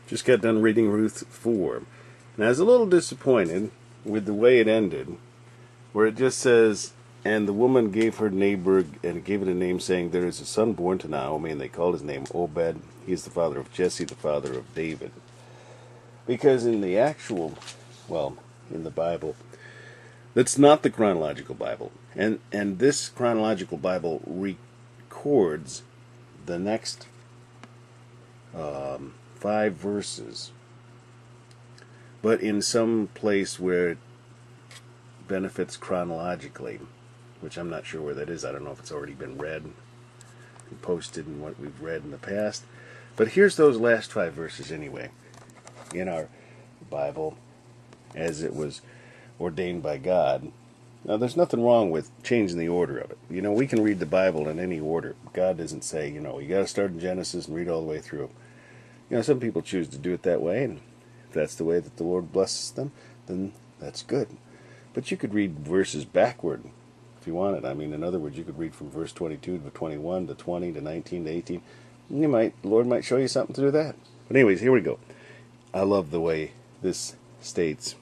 Just got done reading Ruth 4. And I was a little disappointed with the way it ended, where it just says, and the woman gave her neighbor, and gave it a name, saying, there is a son born to Naomi, and they called his name Obed. He is the father of Jesse, the father of David. Because in the actual, well, in the Bible, that's not the chronological Bible. And this chronological Bible records the next 5 verses, but in some place where it benefits chronologically, which I'm not sure where that is. I don't know if it's already been read and posted in what we've read in the past. But here's those last 5 verses anyway, in our Bible, as it was ordained by God. Now, there's nothing wrong with changing the order of it. You know, we can read the Bible in any order. God doesn't say, you got to start in Genesis and read all the way through. Some people choose to do it that way, and if that's the way that the Lord blesses them, then that's good. But you could read verses backward if you wanted. I mean, in other words, you could read from verse 22 to 21 to 20 to 19 to 18. The Lord might show you something to do that. But anyways, here we go. I love the way this states.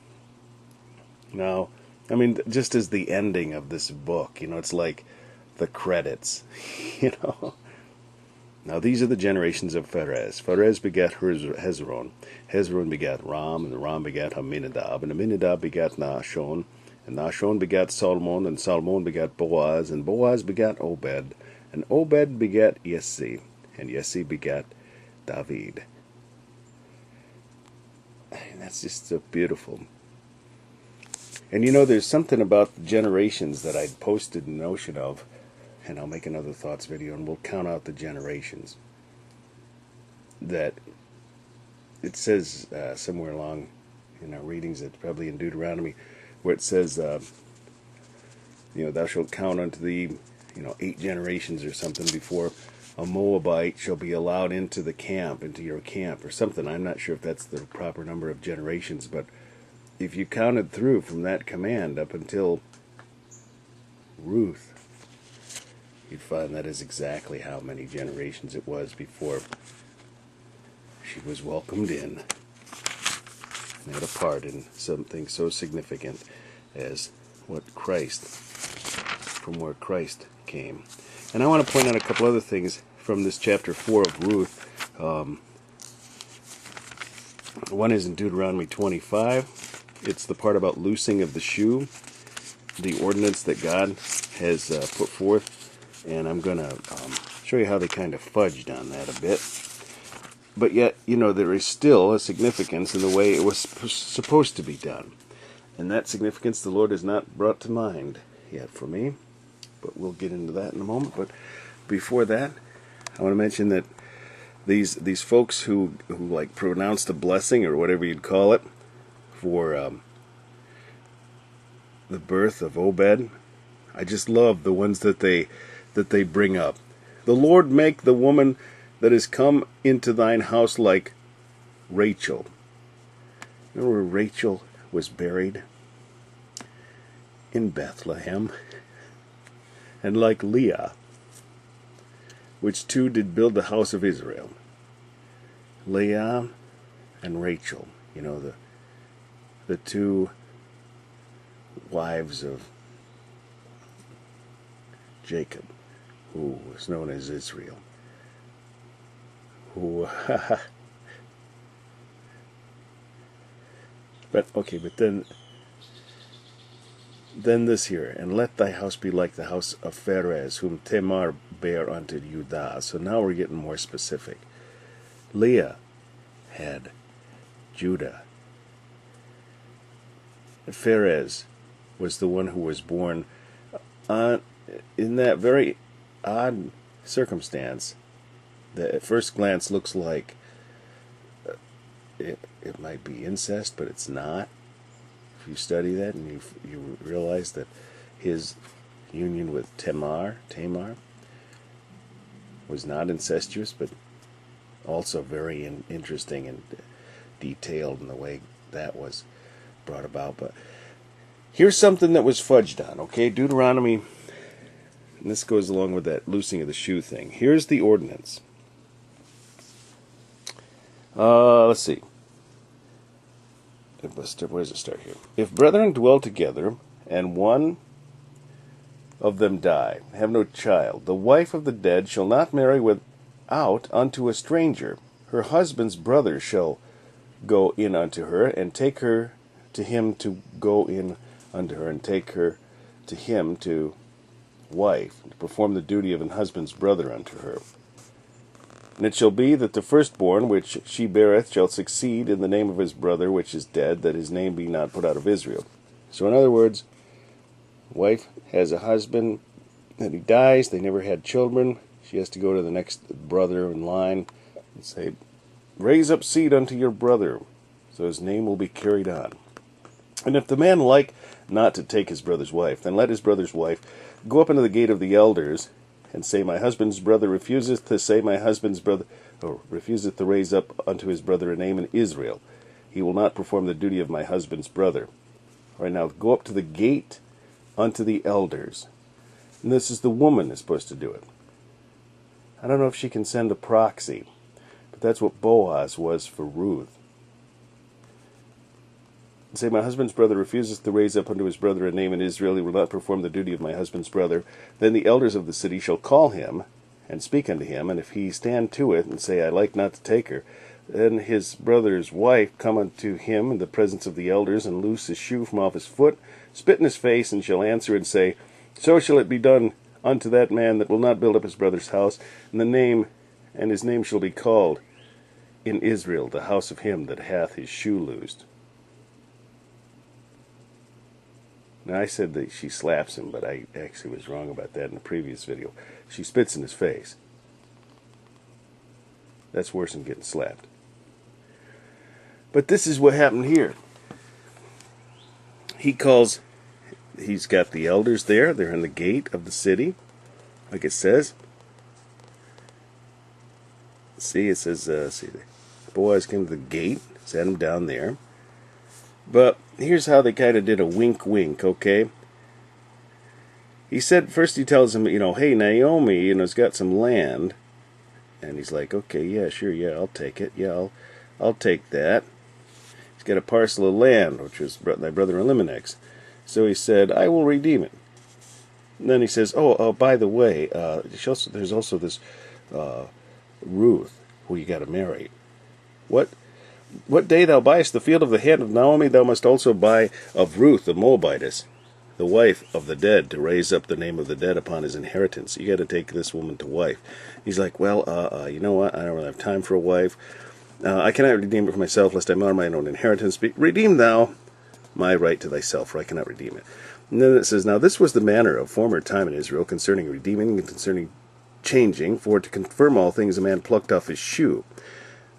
Now, I mean, just as the ending of this book, it's like the credits, Now these are the generations of Pharez. Pharez begat Hezron. Hezron begat Ram, and Ram begat Aminadab. And Aminadab begat Nahshon. And Nahshon begat Salmon, and Salmon begat Boaz. And Boaz begat Obed. And Obed begat Yesse. And Yesse begat David. And that's just so beautiful. And there's something about the generations that I'd posted a notion of, and I'll make another thoughts video, and we'll count out the generations. That it says somewhere along in our readings, it's probably in Deuteronomy, where it says, thou shalt count unto thee, 8 generations or something before a Moabite shall be allowed into your camp, or something. I'm not sure if that's the proper number of generations, but if you counted through from that command up until Ruth, you'd find that is exactly how many generations it was before she was welcomed in and had a part in something so significant as from where Christ came. And I want to point out a couple other things from this chapter 4 of Ruth. One is in Deuteronomy 25. It's the part about loosing of the shoe, the ordinance that God has put forth. And I'm going to show you how they kind of fudged on that a bit. But yet, there is still a significance in the way it was supposed to be done. And that significance the Lord has not brought to mind yet for me. But we'll get into that in a moment. But before that, I want to mention that these folks who pronounced a blessing, or whatever you'd call it, for the birth of Obed, I just love the ones that they bring up. The Lord make the woman that is come into thine house like Rachel. Remember where Rachel was buried? In Bethlehem. And like Leah, which two did build the house of Israel. Leah and Rachel, the 2 wives of Jacob, who was known as Israel. But then this here, and let thy house be like the house of Pharez, whom Tamar bare unto Judah. So now we're getting more specific. Leah had Judah. Pharez was the one who was born in that very odd circumstance that at first glance looks like it might be incest, but it's not. If you study that and you realize that his union with Tamar was not incestuous, but also very interesting and detailed in the way that was brought about. But here's something that was fudged on, okay? Deuteronomy, and this goes along with that loosing of the shoe thing. Here's the ordinance. Let's see. Where does it start here? If brethren dwell together, and one of them die, have no child, the wife of the dead shall not marry without unto a stranger. Her husband's brother shall go in unto her, and take her to him to go in unto her, and take her to him to wife, to perform the duty of an husband's brother unto her. And it shall be that the firstborn which she beareth shall succeed in the name of his brother which is dead, that his name be not put out of Israel. So in other words, wife has a husband, and he dies, they never had children. She has to go to the next brother in line and say, raise up seed unto your brother, so his name will be carried on. And if the man like not to take his brother's wife, then let his brother's wife go up unto the gate of the elders, and say, my husband's brother refuseth to say my husband's brother, or refuseth to raise up unto his brother a name in Israel. He will not perform the duty of my husband's brother. All right, now go up to the gate unto the elders. And this is the woman is supposed to do it. I don't know if she can send a proxy, but that's what Boaz was for Ruth. Say, my husband's brother refuseth to raise up unto his brother a name in Israel, he will not perform the duty of my husband's brother. Then the elders of the city shall call him, and speak unto him, and if he stand to it, and say, I like not to take her, then his brother's wife come unto him in the presence of the elders, and loose his shoe from off his foot, spit in his face, and shall answer and say, so shall it be done unto that man that will not build up his brother's house, and his name shall be called in Israel, the house of him that hath his shoe loosed. Now, I said that she slaps him, but I actually was wrong about that in the previous video. She spits in his face. That's worse than getting slapped. But this is what happened here. He's got the elders there. They're in the gate of the city, like it says. See, it says, Boaz came to the gate, sat him down there. But here's how they kind of did a wink-wink, okay? He said, first he tells him, hey, Naomi, has got some land. And he's like, okay, yeah, sure, yeah, I'll take it. Yeah, I'll take that. He's got a parcel of land, which was my brother Elimelech's. So he said, I will redeem it. And then he says, by the way, there's also this Ruth, who you got to marry. What day thou buyest the field of the hand of Naomi, thou must also buy of Ruth the Moabitess, the wife of the dead, to raise up the name of the dead upon his inheritance. You got to take this woman to wife. He's like, well, you know what? I don't really have time for a wife. I cannot redeem it for myself, lest I mar mine own inheritance. Redeem thou my right to thyself, for I cannot redeem it. And then it says, now this was the manner of former time in Israel concerning redeeming and concerning changing, for to confirm all things a man plucked off his shoe.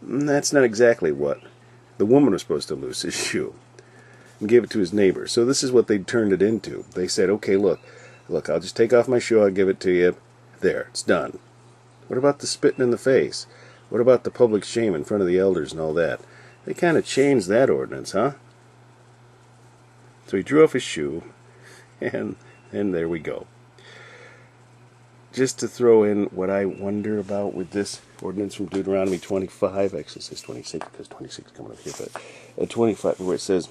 And that's not exactly what. The woman was supposed to loose his shoe and give it to his neighbor. So this is what they turned it into. They said, okay, look, I'll just take off my shoe, I'll give it to you. There, it's done. What about the spitting in the face? What about the public shame in front of the elders and all that? They kind of changed that ordinance, huh? So he drew off his shoe, and there we go. Just to throw in what I wonder about with this ordinance from Deuteronomy 25, actually it says 26 because 26 is coming up here, but 25 where it says,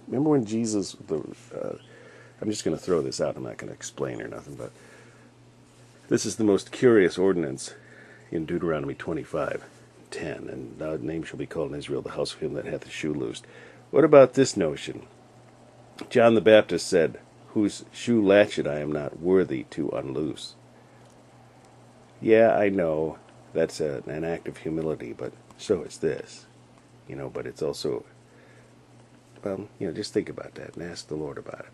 remember when Jesus, I'm just going to throw this out, I'm not going to explain or nothing, but this is the most curious ordinance in Deuteronomy 25:10, and thy name shall be called in Israel the house of him that hath his shoe loosed. What about this notion? John the Baptist said, whose shoe latchet I am not worthy to unloose. Yeah, I know that's an act of humility, but so is this. But it's also, just think about that and ask the Lord about it.